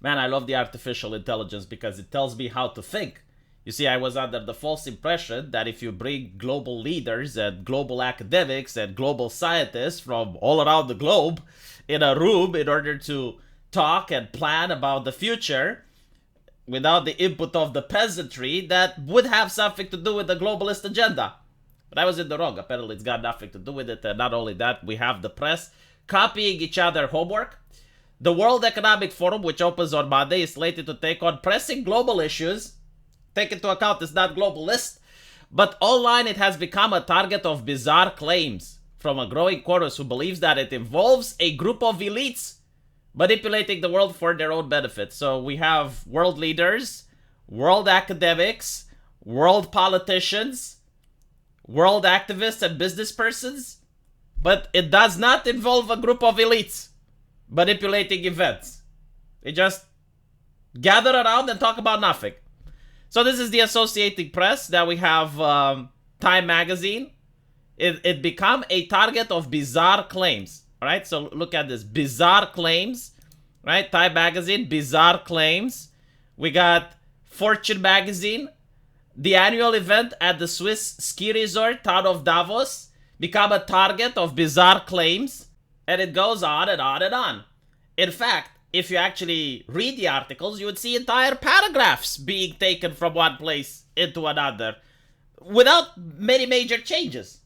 Man, I love the artificial intelligence because it tells me how to think. You see, I was under the false impression that if you bring global leaders and global academics and global scientists from all around the globe in a room in order to talk and plan about the future without the input of the peasantry, that would have something to do with the globalist agenda. But I was in the wrong. Apparently, it's got nothing to do with it. And not only that, we have the press copying each other homework. The World Economic Forum, which opens on Monday, is slated to take on pressing global issues. Take into account it's not globalist, but online it has become a target of bizarre claims from a growing chorus who believes that it involves a group of elites manipulating the world for their own benefit. So we have world leaders, world academics, world politicians, world activists and business persons, but it does not involve a group of elites manipulating events. They just gather around and talk about nothing. So this is the Associated Press. Now we have Time Magazine. It become a target of bizarre claims. All right, so look at this. Bizarre claims. Right, Time Magazine, bizarre claims. We got Fortune Magazine. The annual event at the Swiss ski resort town of Davos become a target of bizarre claims. And it goes on and on and on. In fact, if you actually read the articles, you would see entire paragraphs being taken from one place into another without many major changes.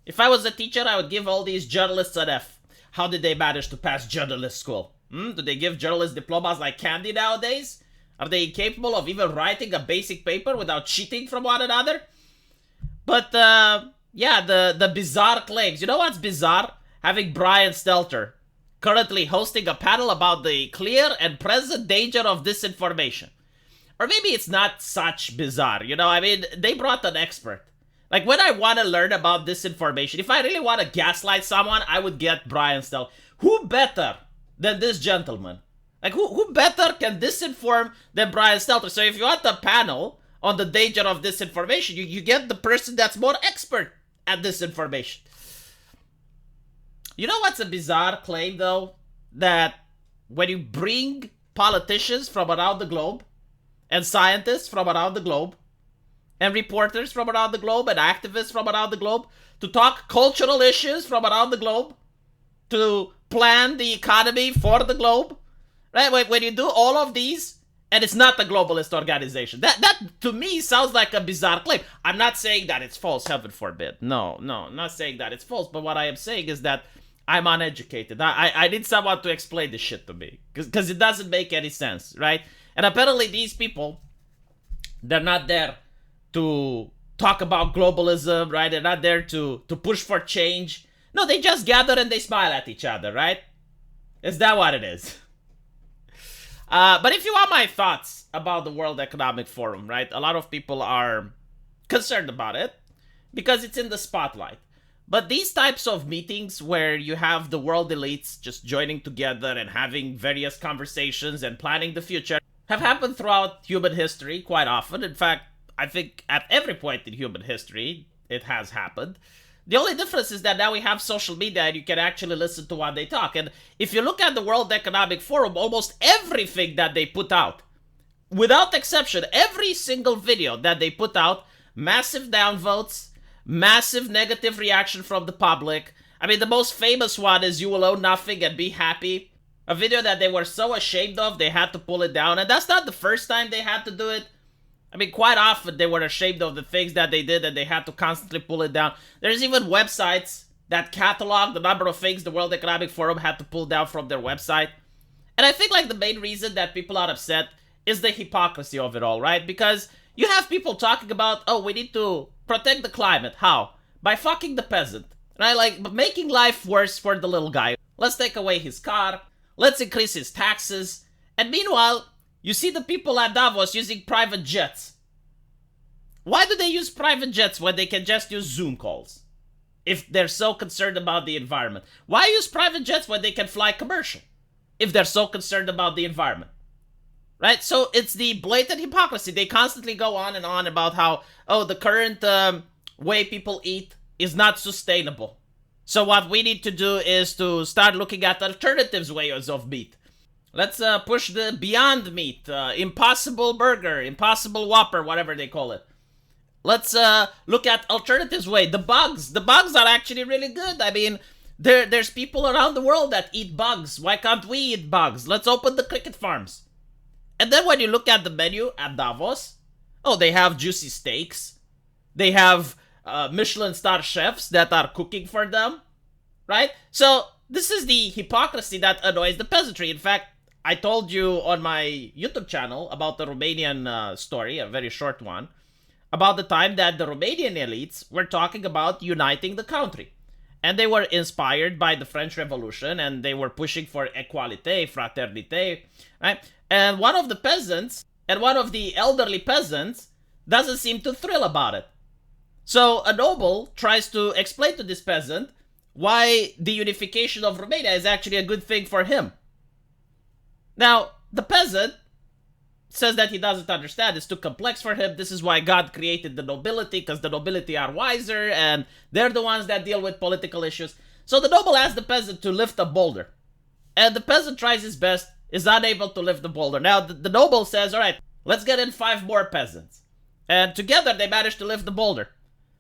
If I was a teacher, I would give all these journalists an F. How did they manage to pass journalist school? Do they give journalist diplomas like candy nowadays? Are they incapable of even writing a basic paper without cheating from one another? But, yeah, the bizarre claims. You know what's bizarre? Having Brian Stelter currently hosting a panel about the clear and present danger of disinformation. Or maybe it's not such bizarre, you know, I mean, they brought an expert. Like, when I want to learn about disinformation, if I really want to gaslight someone, I would get Brian Stelter. Who better than this gentleman? Like, who better can disinform than Brian Stelter? So if you want a panel on the danger of disinformation, you get the person that's more expert at disinformation. You know what's a bizarre claim, though? That when you bring politicians from around the globe, and scientists from around the globe, and reporters from around the globe, and activists from around the globe, to talk cultural issues from around the globe, to plan the economy for the globe, right? When you do all of these, and it's not a globalist organization, that to me sounds like a bizarre claim. I'm not saying that it's false, heaven forbid. No, I'm not saying that it's false, but what I am saying is that I'm uneducated. I need someone to explain this shit to me. Because it doesn't make any sense, right? And apparently these people, they're not there to talk about globalism, right? They're not there to push for change. No, they just gather and they smile at each other, right? Is that what it is? But if you want my thoughts about the World Economic Forum, right? A lot of people are concerned about it because it's in the spotlight. But these types of meetings where you have the world elites just joining together and having various conversations and planning the future have happened throughout human history quite often. In fact, I think at every point in human history, it has happened. The only difference is that now we have social media and you can actually listen to what they talk. And if you look at the World Economic Forum, almost everything that they put out, without exception, every single video that they put out, massive downvotes, massive negative reaction from the public. I mean, the most famous one is "You will own nothing and be happy." A video that they were so ashamed of, they had to pull it down. And that's not the first time they had to do it. I mean, quite often they were ashamed of the things that they did and they had to constantly pull it down. There's even websites that catalog the number of things the World Economic Forum had to pull down from their website. And I think like the main reason that people are upset is the hypocrisy of it all, right? Because you have people talking about, oh, we need to protect the climate. How? By fucking the peasant, right? Like, making life worse for the little guy. Let's take away his car. Let's increase his taxes. And meanwhile, you see the people at Davos using private jets. Why do they use private jets when they can just use Zoom calls? If they're so concerned about the environment. Why use private jets when they can fly commercial? If they're so concerned about the environment. Right? So it's the blatant hypocrisy. They constantly go on and on about how, oh, the current way people eat is not sustainable. So what we need to do is to start looking at alternatives ways of meat. Let's push the Beyond Meat, Impossible Burger, Impossible Whopper, whatever they call it. Let's look at alternatives way. The bugs are actually really good. I mean, there's people around the world that eat bugs. Why can't we eat bugs? Let's open the cricket farms. And then when you look at the menu at Davos, oh, they have juicy steaks. They have Michelin star chefs that are cooking for them, right? So this is the hypocrisy that annoys the peasantry. In fact, I told you on my YouTube channel about the Romanian story, a very short one, about the time that the Romanian elites were talking about uniting the country. And they were inspired by the French Revolution, and they were pushing for equalite, fraternité, right? And one of the peasants, and one of the elderly peasants, doesn't seem to thrill about it. So a noble tries to explain to this peasant why the unification of Romania is actually a good thing for him. Now, the peasant says that he doesn't understand. It's too complex for him. This is why God created the nobility, because the nobility are wiser and they're the ones that deal with political issues. So the noble asks the peasant to lift a boulder. And the peasant tries his best, is unable to lift the boulder. Now the noble says, all right, let's get in 5 more peasants. And together they manage to lift the boulder.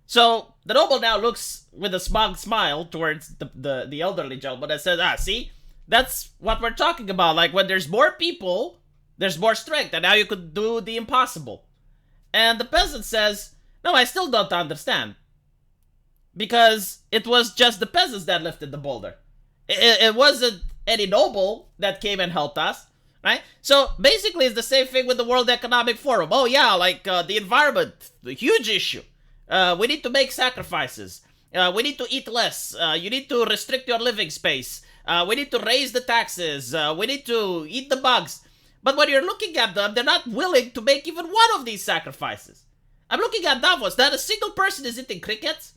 So the noble now looks with a smug smile towards the elderly gentleman and says, see, that's what we're talking about. Like when there's more people, there's more strength, and now you could do the impossible. And the peasant says, no, I still don't understand. Because it was just the peasants that lifted the boulder. It wasn't any noble that came and helped us, right? So basically it's the same thing with the World Economic Forum. Oh yeah, like the environment, the huge issue. We need to make sacrifices. We need to eat less. You need to restrict your living space. We need to raise the taxes. We need to eat the bugs. But when you're looking at them, they're not willing to make even one of these sacrifices. I'm looking at Davos. Not a single person is eating crickets.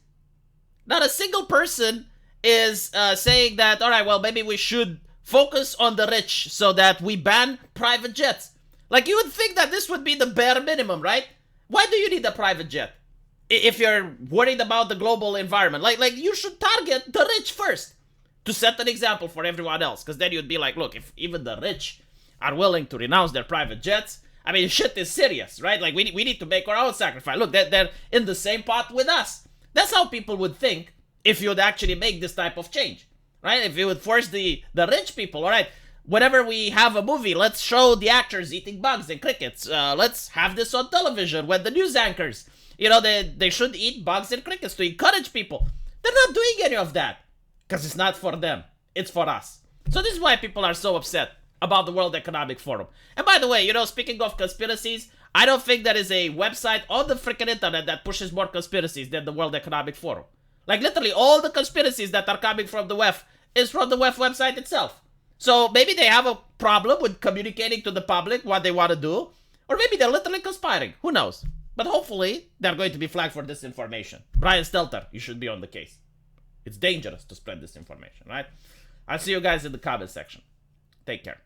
Not a single person is saying that, all right, well, maybe we should focus on the rich so that we ban private jets. Like, you would think that this would be the bare minimum, right? Why do you need a private jet? If you're worried about the global environment, like you should target the rich first to set an example for everyone else. Because then you'd be like, look, if even the rich are willing to renounce their private jets, I mean, shit is serious, right? Like, we need to make our own sacrifice. Look, they're in the same pot with us. That's how people would think if you would actually make this type of change, right? If you would force the rich people, all right, whenever we have a movie, let's show the actors eating bugs and crickets. Let's have this on television when the news anchors, you know, they should eat bugs and crickets to encourage people. They're not doing any of that because it's not for them. It's for us. So this is why people are so upset about the World Economic Forum. And by the way, you know, speaking of conspiracies, I don't think there is a website on the freaking internet that pushes more conspiracies than the World Economic Forum. Like, literally, all the conspiracies that are coming from the WEF is from the WEF website itself. So maybe they have a problem with communicating to the public what they want to do, or maybe they're literally conspiring. Who knows? But hopefully, they're going to be flagged for disinformation. Brian Stelter, you should be on the case. It's dangerous to spread disinformation, right? I'll see you guys in the comment section. Take care.